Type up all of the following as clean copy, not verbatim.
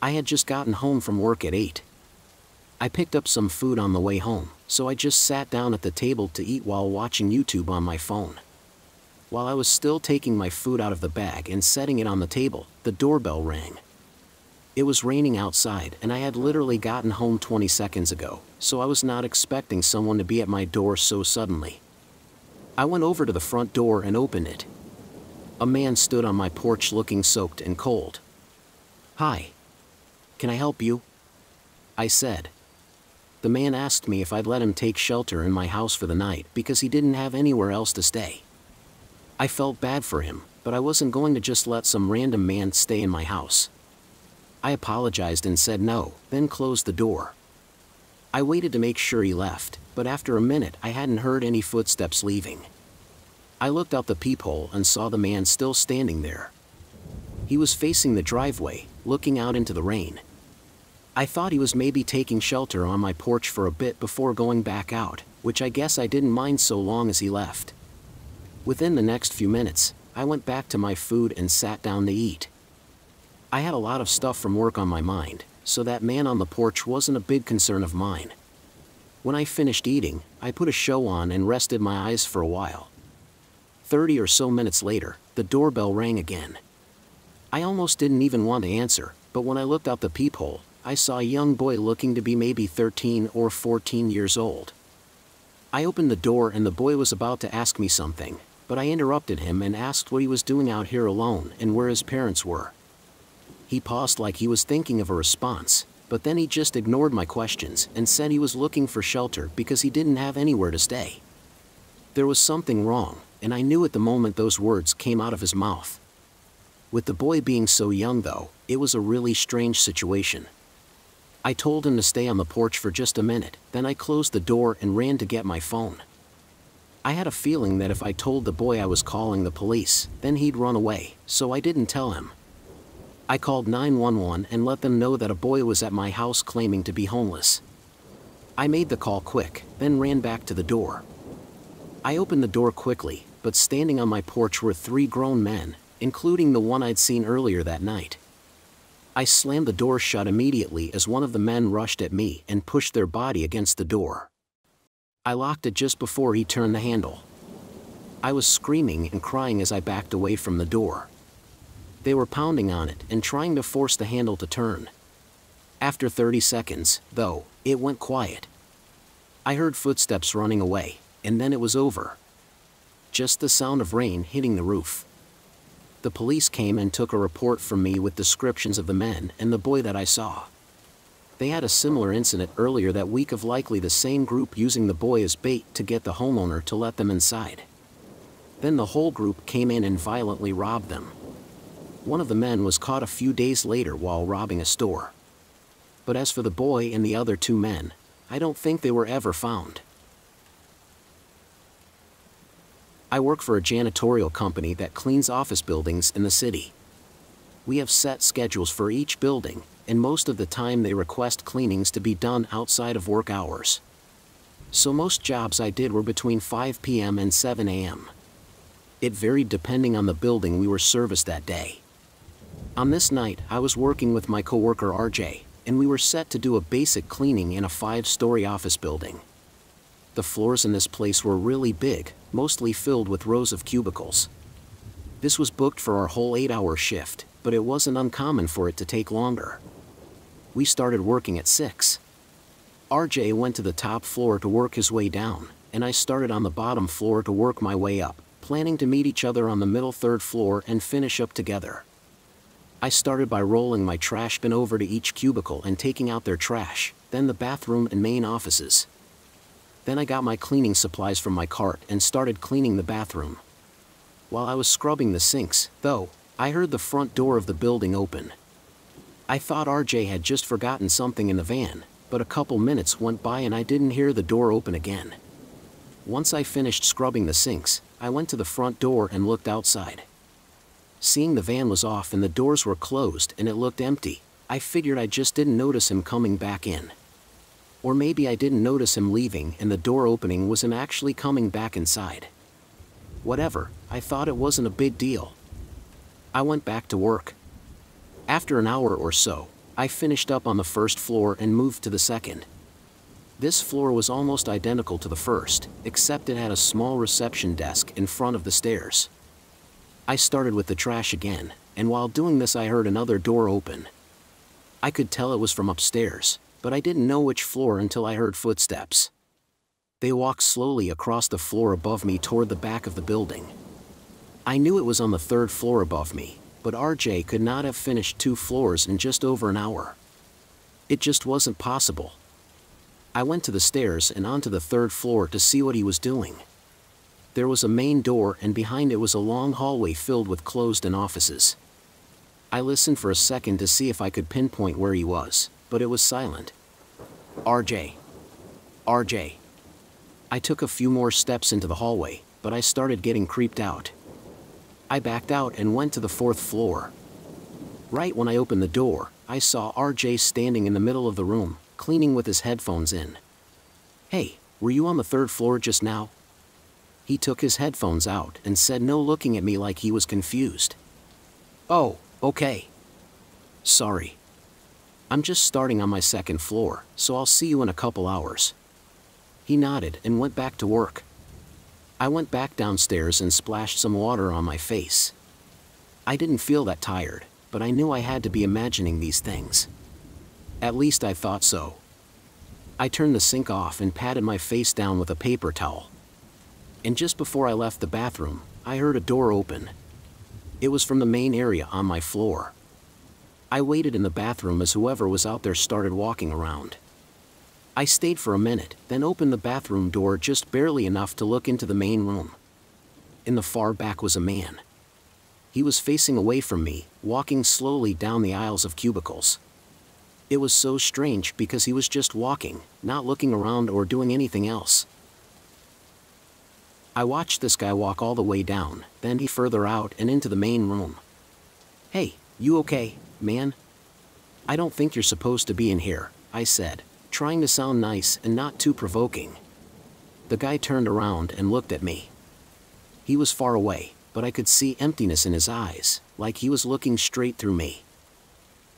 I had just gotten home from work at 8. I picked up some food on the way home, so I just sat down at the table to eat while watching YouTube on my phone. While I was still taking my food out of the bag and setting it on the table, the doorbell rang. It was raining outside and I had literally gotten home 20 seconds ago, so I was not expecting someone to be at my door so suddenly. I went over to the front door and opened it. A man stood on my porch looking soaked and cold. "Hi. Can I help you?" I said. The man asked me if I'd let him take shelter in my house for the night because he didn't have anywhere else to stay. I felt bad for him, but I wasn't going to just let some random man stay in my house. I apologized and said no, then closed the door. I waited to make sure he left, but after a minute I hadn't heard any footsteps leaving. I looked out the peephole and saw the man still standing there. He was facing the driveway, looking out into the rain. I thought he was maybe taking shelter on my porch for a bit before going back out, which I guess I didn't mind so long as he left. Within the next few minutes, I went back to my food and sat down to eat. I had a lot of stuff from work on my mind, so that man on the porch wasn't a big concern of mine. When I finished eating, I put a show on and rested my eyes for a while. 30 or so minutes later, the doorbell rang again. I almost didn't even want to answer, but when I looked out the peephole, I saw a young boy looking to be maybe 13 or 14 years old. I opened the door and the boy was about to ask me something, but I interrupted him and asked what he was doing out here alone and where his parents were. He paused like he was thinking of a response, but then he just ignored my questions and said he was looking for shelter because he didn't have anywhere to stay. There was something wrong, and I knew at the moment those words came out of his mouth. With the boy being so young though, it was a really strange situation. I told him to stay on the porch for just a minute, then I closed the door and ran to get my phone. I had a feeling that if I told the boy I was calling the police, then he'd run away, so I didn't tell him. I called 911 and let them know that a boy was at my house claiming to be homeless. I made the call quick, then ran back to the door. I opened the door quickly, but standing on my porch were 3 grown men, including the one I'd seen earlier that night. I slammed the door shut immediately as one of the men rushed at me and pushed their body against the door. I locked it just before he turned the handle. I was screaming and crying as I backed away from the door. They were pounding on it and trying to force the handle to turn. After 30 seconds, though, it went quiet. I heard footsteps running away, and then it was over. Just the sound of rain hitting the roof. The police came and took a report from me with descriptions of the men and the boy that I saw. They had a similar incident earlier that week of likely the same group using the boy as bait to get the homeowner to let them inside. Then the whole group came in and violently robbed them. One of the men was caught a few days later while robbing a store. But as for the boy and the other 2 men, I don't think they were ever found. I work for a janitorial company that cleans office buildings in the city. We have set schedules for each building, and most of the time they request cleanings to be done outside of work hours. So most jobs I did were between 5 p.m. and 7 a.m. It varied depending on the building we were serviced that day. On this night, I was working with my coworker RJ, and we were set to do a basic cleaning in a 5-story office building. The floors in this place were really big, mostly filled with rows of cubicles. This was booked for our whole 8-hour shift, but it wasn't uncommon for it to take longer. We started working at 6. RJ went to the top floor to work his way down, and I started on the bottom floor to work my way up, planning to meet each other on the middle 3rd floor and finish up together. I started by rolling my trash bin over to each cubicle and taking out their trash, then the bathroom and main offices. Then I got my cleaning supplies from my cart and started cleaning the bathroom. While I was scrubbing the sinks, though, I heard the front door of the building open. I thought RJ had just forgotten something in the van, but a couple minutes went by and I didn't hear the door open again. Once I finished scrubbing the sinks, I went to the front door and looked outside. Seeing the van was off and the doors were closed and it looked empty, I figured I just didn't notice him coming back in. Or maybe I didn't notice him leaving and the door opening was him actually coming back inside. Whatever, I thought it wasn't a big deal. I went back to work. After an hour or so, I finished up on the first floor and moved to the second. This floor was almost identical to the first, except it had a small reception desk in front of the stairs. I started with the trash again, and while doing this I heard another door open. I could tell it was from upstairs, but I didn't know which floor until I heard footsteps. They walked slowly across the floor above me toward the back of the building. I knew it was on the third floor above me, but RJ could not have finished 2 floors in just over an hour. It just wasn't possible. I went to the stairs and onto the third floor to see what he was doing. There was a main door and behind it was a long hallway filled with closed-in offices. I listened for a second to see if I could pinpoint where he was, but it was silent. RJ. RJ. I took a few more steps into the hallway, but I started getting creeped out. I backed out and went to the 4th floor. Right when I opened the door, I saw RJ standing in the middle of the room, cleaning with his headphones in. "Hey, were you on the 3rd floor just now?" He took his headphones out and said no, looking at me like he was confused. "Oh, okay. Sorry. I'm just starting on my 2nd floor, so I'll see you in a couple hours." He nodded and went back to work. I went back downstairs and splashed some water on my face. I didn't feel that tired, but I knew I had to be imagining these things. At least I thought so. I turned the sink off and patted my face down with a paper towel. And just before I left the bathroom, I heard a door open. It was from the main area on my floor. I waited in the bathroom as whoever was out there started walking around. I stayed for a minute, then opened the bathroom door just barely enough to look into the main room. In the far back was a man. He was facing away from me, walking slowly down the aisles of cubicles. It was so strange because he was just walking, not looking around or doing anything else. I watched this guy walk all the way down, then he further out and into the main room. "Hey, you okay, man? I don't think you're supposed to be in here," I said, trying to sound nice and not too provoking. The guy turned around and looked at me. He was far away, but I could see emptiness in his eyes, like he was looking straight through me.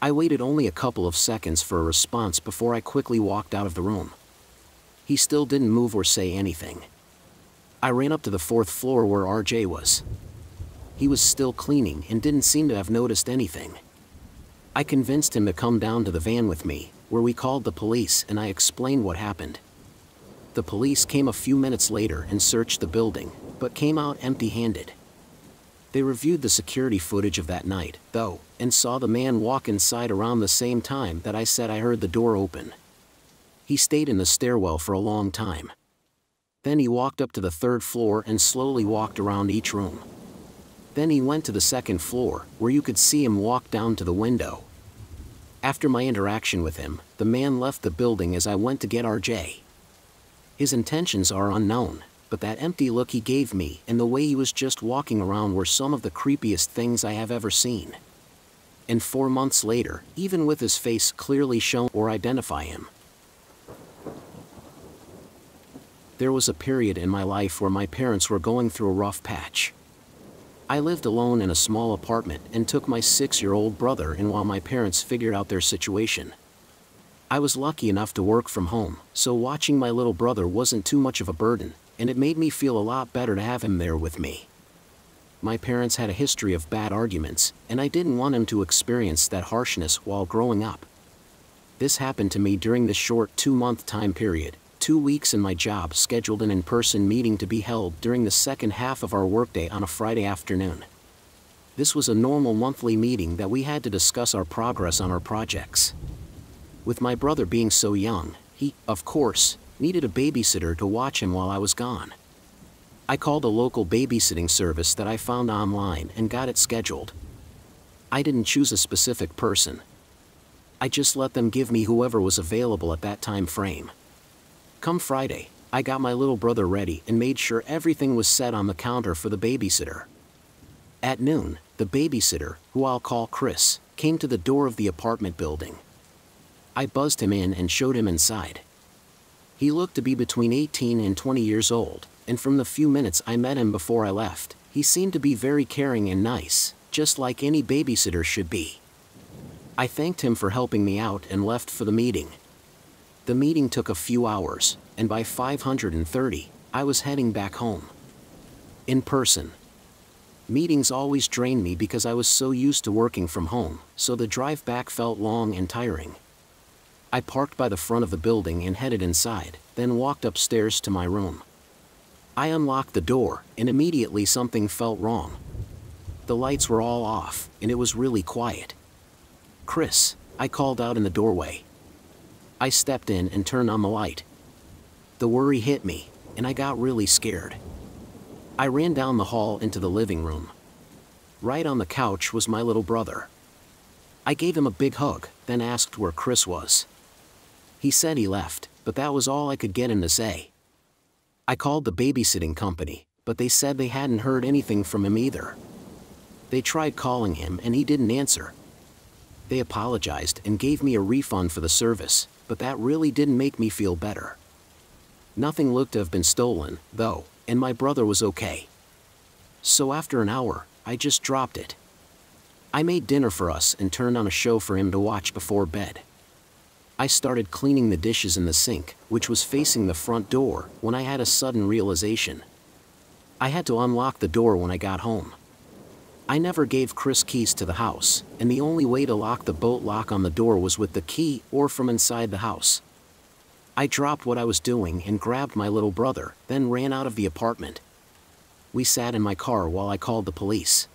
I waited only a couple of seconds for a response before I quickly walked out of the room. He still didn't move or say anything. I ran up to the 4th floor where RJ was. He was still cleaning and didn't seem to have noticed anything. I convinced him to come down to the van with me, where we called the police, and I explained what happened. The police came a few minutes later and searched the building, but came out empty-handed. They reviewed the security footage of that night, though, and saw the man walk inside around the same time that I said I heard the door open. He stayed in the stairwell for a long time. Then he walked up to the 3rd floor and slowly walked around each room. Then he went to the 2nd floor, where you could see him walk down to the window. After my interaction with him, the man left the building as I went to get RJ. His intentions are unknown, but that empty look he gave me and the way he was just walking around were some of the creepiest things I have ever seen. And 4 months later, even with his face clearly shown or identify him. There was a period in my life where my parents were going through a rough patch. I lived alone in a small apartment and took my 6-year-old brother in while my parents figured out their situation. I was lucky enough to work from home, so watching my little brother wasn't too much of a burden, and it made me feel a lot better to have him there with me. My parents had a history of bad arguments, and I didn't want him to experience that harshness while growing up. This happened to me during the short 2-month time period. 2 weeks in my job scheduled an in-person meeting to be held during the second half of our workday on a Friday afternoon. This was a normal monthly meeting that we had to discuss our progress on our projects. With my brother being so young, he, of course, needed a babysitter to watch him while I was gone. I called a local babysitting service that I found online and got it scheduled. I didn't choose a specific person. I just let them give me whoever was available at that time frame. Come Friday, I got my little brother ready and made sure everything was set on the counter for the babysitter. At noon, the babysitter, who I'll call Chris, came to the door of the apartment building. I buzzed him in and showed him inside. He looked to be between 18 and 20 years old, and from the few minutes I met him before I left, he seemed to be very caring and nice, just like any babysitter should be. I thanked him for helping me out and left for the meeting. The meeting took a few hours, and by 5:30, I was heading back home. In person. Meetings always drained me because I was so used to working from home, so the drive back felt long and tiring. I parked by the front of the building and headed inside, then walked upstairs to my room. I unlocked the door, and immediately something felt wrong. The lights were all off, and it was really quiet. "Chris," I called out in the doorway. I stepped in and turned on the light. The worry hit me, and I got really scared. I ran down the hall into the living room. Right on the couch was my little brother. I gave him a big hug, then asked where Chris was. He said he left, but that was all I could get him to say. I called the babysitting company, but they said they hadn't heard anything from him either. They tried calling him and he didn't answer. They apologized and gave me a refund for the service, but that really didn't make me feel better. Nothing looked to have been stolen, though, and my brother was okay. So after an hour, I just dropped it. I made dinner for us and turned on a show for him to watch before bed. I started cleaning the dishes in the sink, which was facing the front door, when I had a sudden realization. I had to unlock the door when I got home. I never gave Chris keys to the house, and the only way to lock the bolt lock on the door was with the key or from inside the house. I dropped what I was doing and grabbed my little brother, then ran out of the apartment. We sat in my car while I called the police.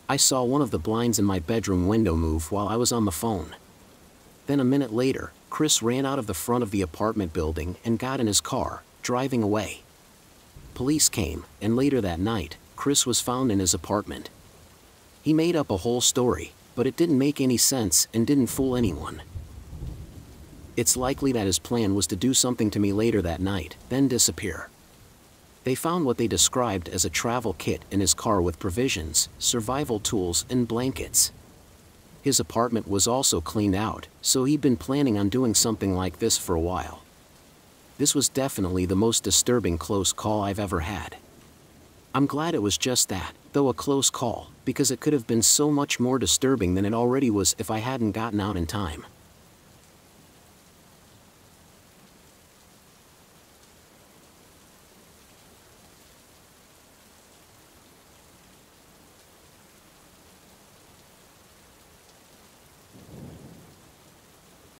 I saw one of the blinds in my bedroom window move while I was on the phone. Then a minute later, Chris ran out of the front of the apartment building and got in his car, driving away. Police came, and later that night, Chris was found in his apartment. He made up a whole story, but it didn't make any sense and didn't fool anyone. It's likely that his plan was to do something to me later that night, then disappear. They found what they described as a travel kit in his car with provisions, survival tools, and blankets. His apartment was also cleaned out, so he'd been planning on doing something like this for a while. This was definitely the most disturbing close call I've ever had. I'm glad it was just that, though a close call, because it could have been so much more disturbing than it already was if I hadn't gotten out in time.